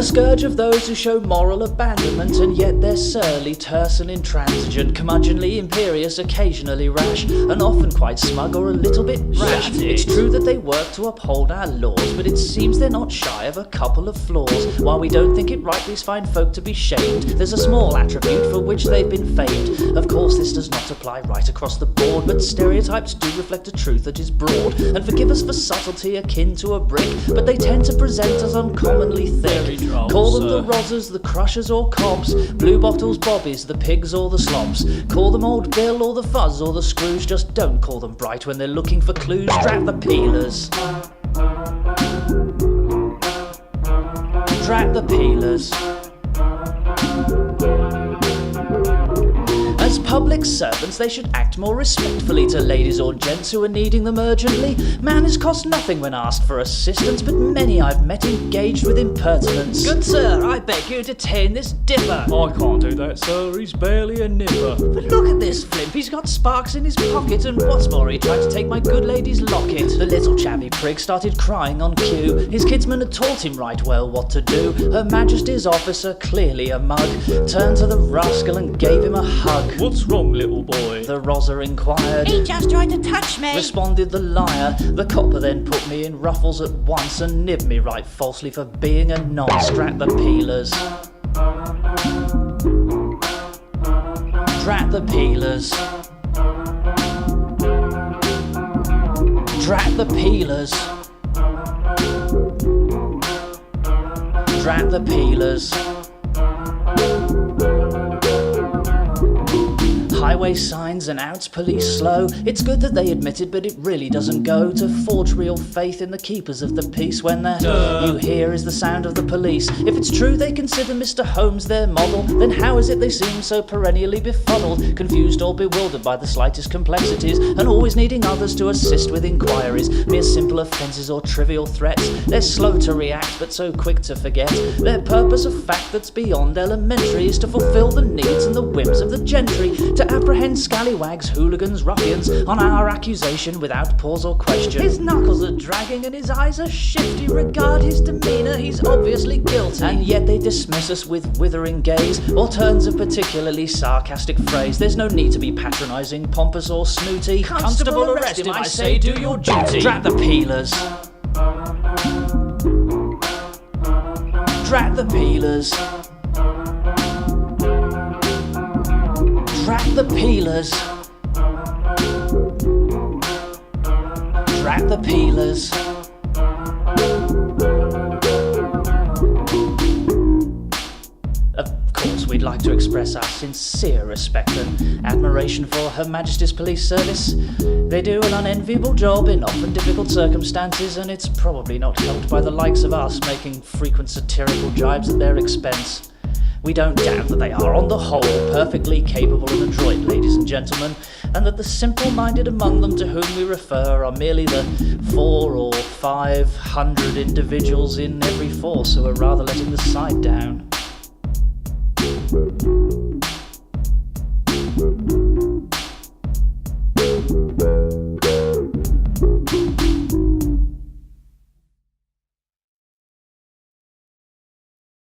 scourge of those who show moral abandonment, and yet they're surly, terse and intransigent, curmudgeonly, imperious, occasionally rash, and often quite smug or a little bit rash. It's true that they work to uphold our laws, but it seems they're not shy of a couple of flaws. While we don't think it right these fine folk to be shamed, there's a small attribute for which they've been famed. Of course this does not apply right across the board, but stereotypes do reflect a truth that is broad, and forgive us for subtlety akin to a brick, but they tend to present us uncommonly thick. Call them the rozzers, the crushers or cobs, blue bottles, bobbies, the pigs or the slobs. Call them old Bill or the fuzz or the screws, just don't call them bright when they're looking for clues. Drat the peelers. Drat the peelers. As public servants, they should act more respectfully to ladies or gents who are needing them urgently. Manners cost nothing when asked for assistance, but many I've met engaged with impertinence. Good sir, I beg you detain this dipper. I can't do that, sir, he's barely a nipper. But look at this flimp, he's got sparks in his pocket, and what's more, he tried to take my good lady's locket. The little chavvy prig started crying on cue. His kidsman had taught him right well what to do. Her Majesty's officer, clearly a mug, turned to the rascal and gave him a hug. What's wrong, little boy? The rozzer inquired. He just tried to touch me, responded the liar. The copper then put me in ruffles at once and nibbed me right falsely for being a nonce. Drat the peelers. Drat the peelers. Drat the peelers. Drat the peelers. Highway signs and outs police slow. It's good that they admit it, but it really doesn't go to forge real faith in the keepers of the peace when that you hear is the sound of the police. If it's true they consider Mr. Holmes their model, then how is it they seem so perennially befuddled, confused or bewildered by the slightest complexities, and always needing others to assist with inquiries? Mere simple offences or trivial threats, they're slow to react but so quick to forget. Their purpose, a fact that's beyond elementary, is to fulfil the needs and the whims of the gentry, to apprehend scallywags, hooligans, ruffians on our accusation without pause or question. His knuckles are dragging and his eyes are shifty. Regard his demeanour, he's obviously guilty, and yet they dismiss us with withering gaze or turns of particularly sarcastic phrase. There's no need to be patronising, pompous or snooty. Constable, arrest him, I say, do your duty. Drat the peelers. Drat the peelers. Drat the peelers. Drat the peelers. Of course, we'd like to express our sincere respect and admiration for Her Majesty's Police Service. They do an unenviable job in often difficult circumstances, and it's probably not helped by the likes of us making frequent satirical jibes at their expense. We don't doubt that they are, on the whole, perfectly capable and adroit, ladies and gentlemen, and that the simple-minded among them to whom we refer are merely the 400 or 500 individuals in every force who are rather letting the side down.